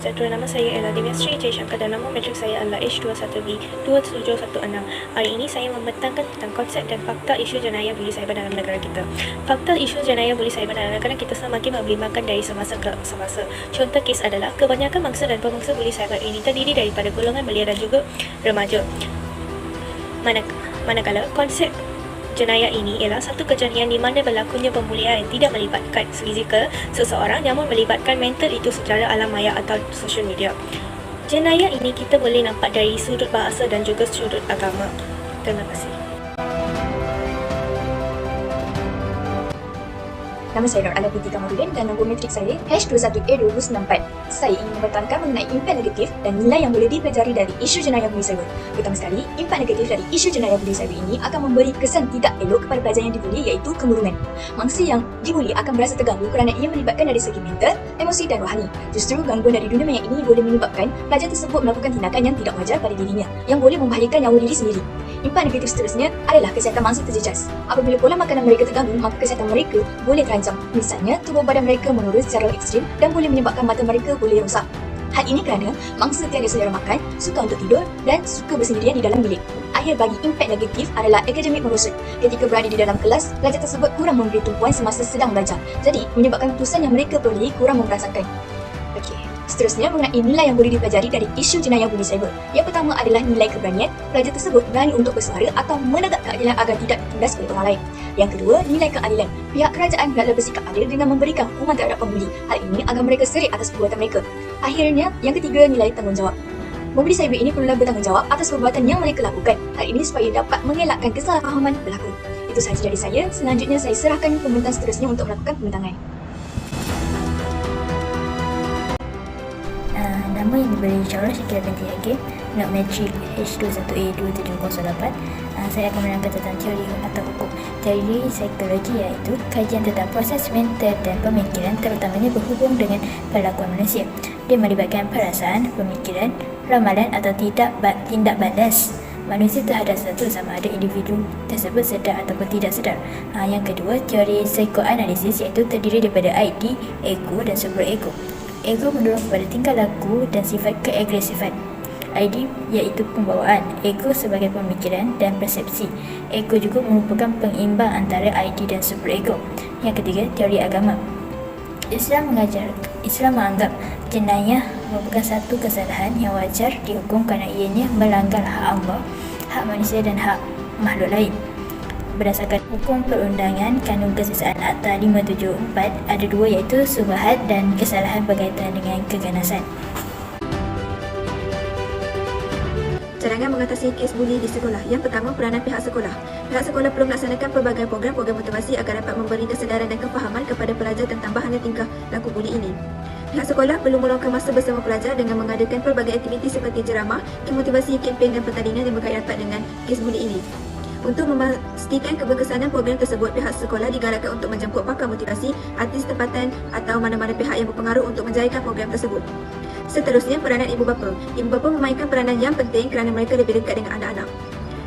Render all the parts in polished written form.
sejahtera. Nama saya ialah Dimestri Jayashankar dan nama matrik saya adalah H21B2716. Hari ini saya membentangkan tentang konsep dan fakta isu jenayah buli cyber dalam negara kita. Fakta isu jenayah buli cyber dalam negara kita semakin membimbangkan dari semasa ke semasa. Contoh kes adalah kebanyakan mangsa dan pemangsa buli cyber ini terdiri daripada golongan belia dan juga remaja. Manakala konsep jenayah ini ialah satu kejadian di mana berlakunya pembulian yang tidak melibatkan fizikal seseorang namun melibatkan mental itu secara alam maya atau social media. Jenayah ini kita boleh nampak dari sudut bahasa dan juga sudut agama. Terima kasih. Nama saya Nur Ala Binti Kamarudin dan nombor matrik saya H21A2094. Saya ingin membentangkan mengenai impak negatif dan nilai yang boleh dipelajari dari isu jenayah buli cyber. Pertama sekali, impak negatif dari isu jenayah buli cyber ini akan memberi kesan tidak elok kepada pelajar yang dibuli, iaitu kemurungan. Mangsa yang dibuli akan merasa terganggu kerana ia melibatkan dari segi mental, emosi dan rohani. Justru gangguan dari dunia maya ini boleh menyebabkan pelajar tersebut melakukan tindakan yang tidak wajar pada dirinya, yang boleh membahayakan nyawa diri sendiri. Impak negatif seterusnya adalah kesihatan mangsa terjejas. Apabila pola makanan mereka terganggu, maka kesihatan mereka boleh terancam. Misalnya, tubuh badan mereka menurun secara ekstrim dan boleh menyebabkan mata mereka boleh rosak. Hal ini kerana mangsa tiada selera makan, suka untuk tidur dan suka bersendirian di dalam bilik. Akhir bagi impak negatif adalah akademik merosot. Ketika berada di dalam kelas, pelajar tersebut kurang memberi tumpuan semasa sedang belajar. Jadi, menyebabkan keputusan yang mereka perolehi kurang memerasakan. Okey. Seterusnya mengenai nilai yang boleh dipelajari dari isu jenayah buli cyber. Yang pertama adalah nilai keberanian. Pelajar tersebut berani untuk bersuara atau menegak keadilan agar tidak ditindas oleh orang lain. Yang kedua, nilai keadilan. Pihak kerajaan hendaklah bersikap adil dengan memberikan hukuman terhadap pembuli. Hal ini agar mereka serik atas perbuatan mereka. Akhirnya, yang ketiga, nilai tanggungjawab. Pembuli cyber ini perlulah bertanggungjawab atas perbuatan yang mereka lakukan. Hal ini supaya dapat mengelakkan kesalahfahaman berlaku. Itu sahaja dari saya. Selanjutnya saya serahkan pembentang seterusnya untuk melakukan pembentangan. Nama yang diberi insyaAllah Syakira binti Hakim, nak matrik H21A2708. Saya akan menerangkan tentang teori atau hukum. Teori psikologi iaitu kajian tentang proses mental dan pemikiran, terutamanya berhubung dengan perlakuan manusia. Dia melibatkan perasaan, pemikiran, ramalan atau tindak balas manusia terhadap sesuatu, sama ada individu tersebut sedar ataupun tidak sedar. Yang kedua, teori psikoanalisis iaitu terdiri daripada ID, ego dan superego. Ego mendorong kepada tingkah laku dan sifat keagresifan. ID iaitu pembawaan, ego sebagai pemikiran dan persepsi. Ego juga merupakan pengimbang antara ID dan superego. Yang ketiga, teori agama. Islam menganggap jenayah merupakan satu kesalahan yang wajar dihukum kerana ianya melanggar hak Allah, hak manusia dan hak makhluk lain. Berdasarkan hukum perundangan Kanun Kesesaan Akta 574, ada dua iaitu subahat dan kesalahan berkaitan dengan keganasan. Cadangan mengatasi kes buli di sekolah. Yang pertama, peranan pihak sekolah. Pihak sekolah perlu melaksanakan pelbagai program motivasi agar dapat memberi kesedaran dan kefahaman kepada pelajar tentang bahaya tingkah laku buli ini. Pihak sekolah perlu meluangkan masa bersama pelajar dengan mengadakan pelbagai aktiviti seperti ceramah, motivasi, kempen dan pertandingan yang berkait rapat dengan kes buli ini. Untuk memastikan keberkesanan program tersebut, pihak sekolah digalakkan untuk menjemput pakar motivasi, artis tempatan atau mana-mana pihak yang berpengaruh untuk menjayakan program tersebut. Seterusnya, peranan ibu bapa. Ibu bapa memainkan peranan yang penting kerana mereka lebih dekat dengan anak-anak.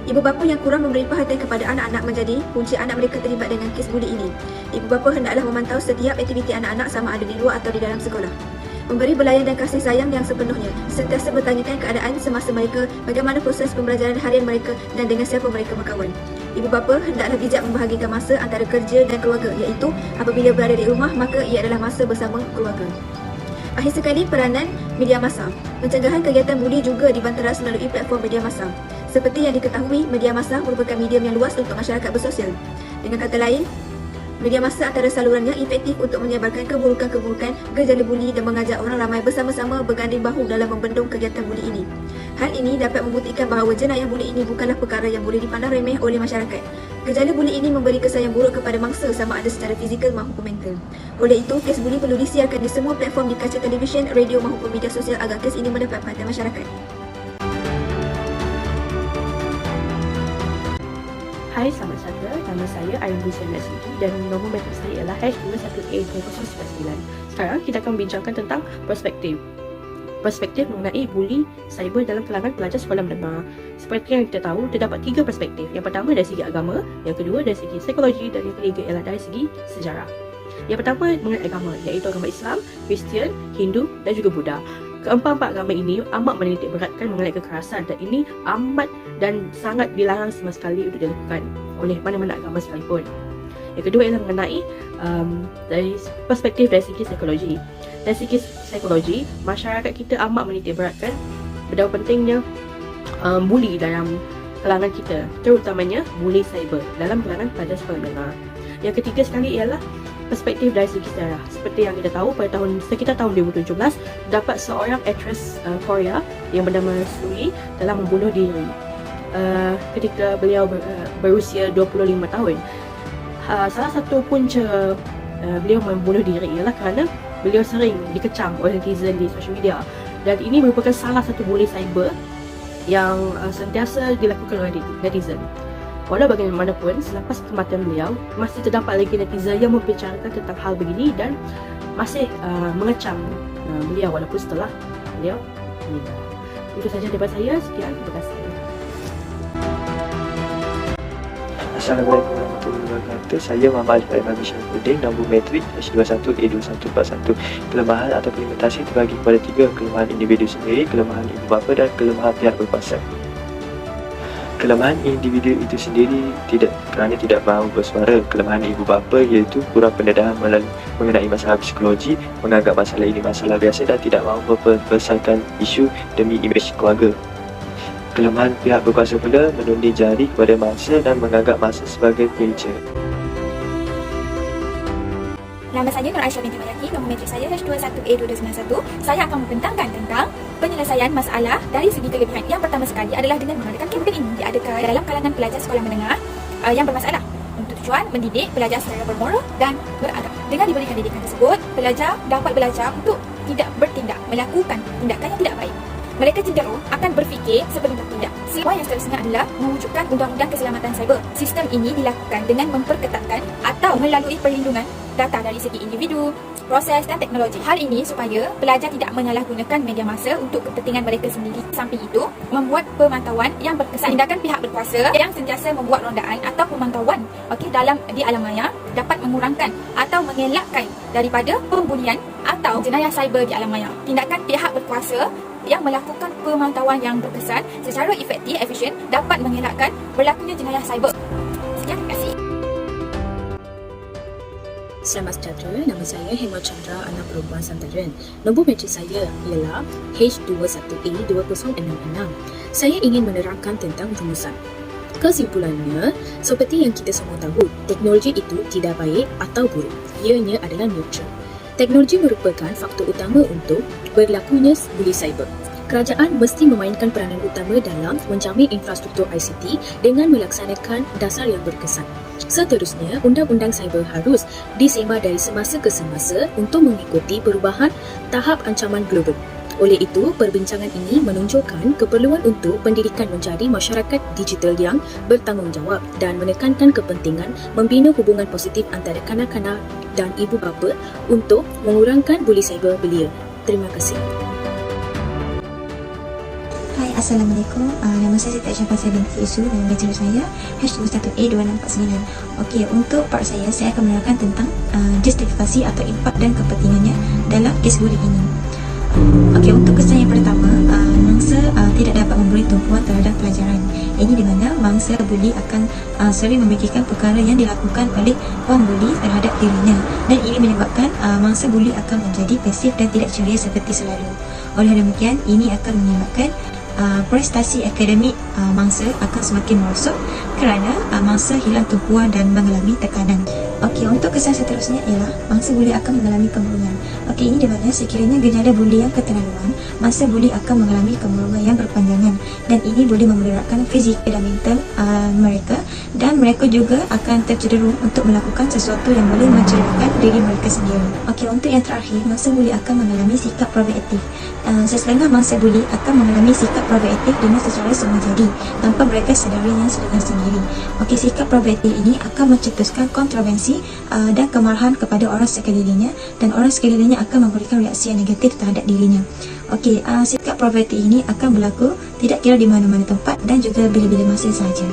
Ibu bapa yang kurang memberi perhatian kepada anak-anak menjadi punca anak mereka terlibat dengan kes buli ini. Ibu bapa hendaklah memantau setiap aktiviti anak-anak sama ada di luar atau di dalam sekolah. Memberi belayan dan kasih sayang yang sepenuhnya, sentiasa bertanyakan keadaan semasa mereka, bagaimana proses pembelajaran harian mereka dan dengan siapa mereka berkawan. Ibu bapa hendaklah bijak membahagikan masa antara kerja dan keluarga, iaitu apabila berada di rumah maka ia adalah masa bersama keluarga. Akhir sekali, peranan media massa. Pencegahan kegiatan buli juga dibanteras melalui platform media massa. Seperti yang diketahui, media massa merupakan medium yang luas untuk masyarakat bersosial. Dengan kata lain, media massa antara saluran yang efektif untuk menyebarkan keburukan-keburukan, gejala buli dan mengajak orang ramai bersama-sama berganding bahu dalam membendung kegiatan buli ini. Hal ini dapat membuktikan bahawa jenayah buli ini bukanlah perkara yang boleh dipandang remeh oleh masyarakat. Gejala buli ini memberi kesan yang buruk kepada mangsa sama ada secara fizikal maupun mental. Oleh itu, kes buli perlu disiarkan di semua platform di kaca televisyen, radio maupun media sosial agar kes ini mendapat perhatian masyarakat. Hai, selamat siang. Nama saya Arin Hussein Nasiri dan nombor matrik saya ialah H21A2009. Sekarang kita akan membincangkan tentang perspektif mengenai buli cyber dalam kalangan pelajar sekolah menengah. Seperti yang kita tahu, terdapat 3 perspektif. Yang pertama dari segi agama, yang kedua dari segi psikologi dan yang ketiga ialah dari segi sejarah. Yang pertama mengenai agama, iaitu agama Islam, Kristian, Hindu dan juga Buddha. Keempat-empat agama ini amat menitik beratkan mengenai kekerasan, dan ini amat dan sangat dilarang sama sekali untuk dilakukan oleh mana-mana agama sekalipun. Yang kedua ialah mengenai dari perspektif dari segi psikologi. Dari segi psikologi, masyarakat kita amat menitik beratkan betapa pentingnya buli dalam kalangan kita, terutamanya buli cyber dalam kalangan pelajar sekolah menengah. Yang ketiga sekali ialah perspektif dari segi sejarah. Seperti yang kita tahu, pada sekitar tahun 2017 dapat seorang aktris Korea yang bernama Suri telah membunuh diri ketika beliau berusia 25 tahun. Salah satu punca beliau membunuh diri ialah kerana beliau sering dikecam oleh netizen di social media, dan ini merupakan salah satu bully cyber yang sentiasa dilakukan oleh netizen. Walau bagaimanapun, selepas kematian beliau, masih terdapat lagi netizen yang membicarakan tentang hal begini dan masih mengecam beliau walaupun setelah beliau meninggal. Itu sahaja daripada saya. Sekian, terima kasih. Assalamualaikum warahmatullahi wabarakatuh. Saya Muhammad Alif Aiman Syarifuddin, nombor matrik H21A2141. Kelemahan atau limitasi terbagi kepada 3: kelemahan individu sendiri, kelemahan ibu bapa dan kelemahan pihak berkuasa. Kelemahan individu itu sendiri kerana tidak mahu bersuara. Kelemahan ibu bapa iaitu kurang pendedahan mengenai masalah psikologi, menganggap masalah ini masalah biasa dan tidak mahu membesarkan isu demi imej keluarga. Kelemahan pihak berkuasa pula menunding jari kepada mangsa dan menganggap mangsa sebagai punca. Nama saya Nur Aisyah binti Mayaki, nombor matrik saya H21A2291. Saya akan membentangkan tentang penyelesaian masalah dari segi kelebihan. Yang pertama sekali adalah dengan menggunakan kempen ini diadakan dalam kalangan pelajar sekolah menengah yang bermasalah untuk tujuan mendidik pelajar secara bermoral dan beradab. Dengan diberikan didikan tersebut, pelajar dapat belajar untuk tidak bertindak, melakukan tindakan yang tidak baik. Mereka cenderung akan berfikir sebelum bertindak. Poin yang seterusnya adalah mewujudkan undang-undang keselamatan cyber. Sistem ini dilakukan dengan memperketatkan atau melalui perlindungan data dari segi individu, proses dan teknologi. Hal ini supaya pelajar tidak menyalahgunakan media masa untuk kepentingan mereka sendiri. Samping itu, membuat pemantauan yang berkesan. Tindakan pihak berkuasa yang sentiasa membuat rondaan atau pemantauan di alam maya dapat mengurangkan atau mengelakkan daripada pembulian atau jenayah cyber di alam maya. Tindakan pihak berkuasa yang melakukan pemantauan yang berkesan secara efisien dapat mengelakkan berlakunya jenayah cyber. Sekian, terima kasih. Selamat sejahtera, nama saya Hema Chandra, anak perempuan Santaran. Nombor matrik saya ialah H21A2066. Saya ingin menerangkan tentang rumusan. Kesimpulannya, seperti yang kita semua tahu, teknologi itu tidak baik atau buruk. Ianya adalah neutral. Teknologi merupakan faktor utama untuk berlakunya bully cyber. Kerajaan mesti memainkan peranan utama dalam menjamin infrastruktur ICT dengan melaksanakan dasar yang berkesan. Seterusnya, undang-undang cyber harus disema dari semasa ke semasa untuk mengikuti perubahan tahap ancaman global. Oleh itu, perbincangan ini menunjukkan keperluan untuk pendidikan menjadi masyarakat digital yang bertanggungjawab dan menekankan kepentingan membina hubungan positif antara kanak-kanak dan ibu bapa untuk mengurangkan bully cyber belia. Terima kasih. Hai, Assalamualaikum. Nama saya Siti Aisyah binti Isu dan matrik saya H21A2649. Okey, untuk part saya akan menerangkan tentang justifikasi atau impak dan kepentingannya dalam kes bully ini. Okey, untuk kesan yang pertama, mangsa tidak dapat memberi tumpuan terhadap pelajaran. Ini di mana mangsa bully akan sering memikirkan perkara yang dilakukan oleh pembuli terhadap dirinya, dan ini menyebabkan mangsa bully akan menjadi pasif dan tidak ceria seperti selalu. Oleh demikian, ini akan menyebabkan prestasi akademik mangsa akan semakin merosot kerana mangsa hilang tumpuan dan mengalami tekanan. Okey, untuk kesan seterusnya ialah mangsa bully akan mengalami kemurungan. Okey, ini di mana sekiranya gejala bully yang keterlaluan, mangsa bully akan mengalami kemurungan yang berpanjangan, dan ini boleh memudaratkan fisik dan mental mereka, dan mereka juga akan tercenderung untuk melakukan sesuatu yang boleh mencederai diri mereka sendiri. Okey, untuk yang terakhir, mangsa bully akan mengalami sikap proaktif. Sesetengah mangsa bully akan mengalami sikap proaktif dengan secara sengaja tanpa mereka sedarinya dengan sendiri. Okey, sikap proaktif ini akan mencetuskan kontroversi dan kemarahan kepada orang sekelilingnya, dan orang sekelilingnya akan memberikan reaksi yang negatif terhadap dirinya. Okey, sikap proaktif ini akan berlaku tidak kira di mana-mana tempat dan juga bila-bila masa sahaja.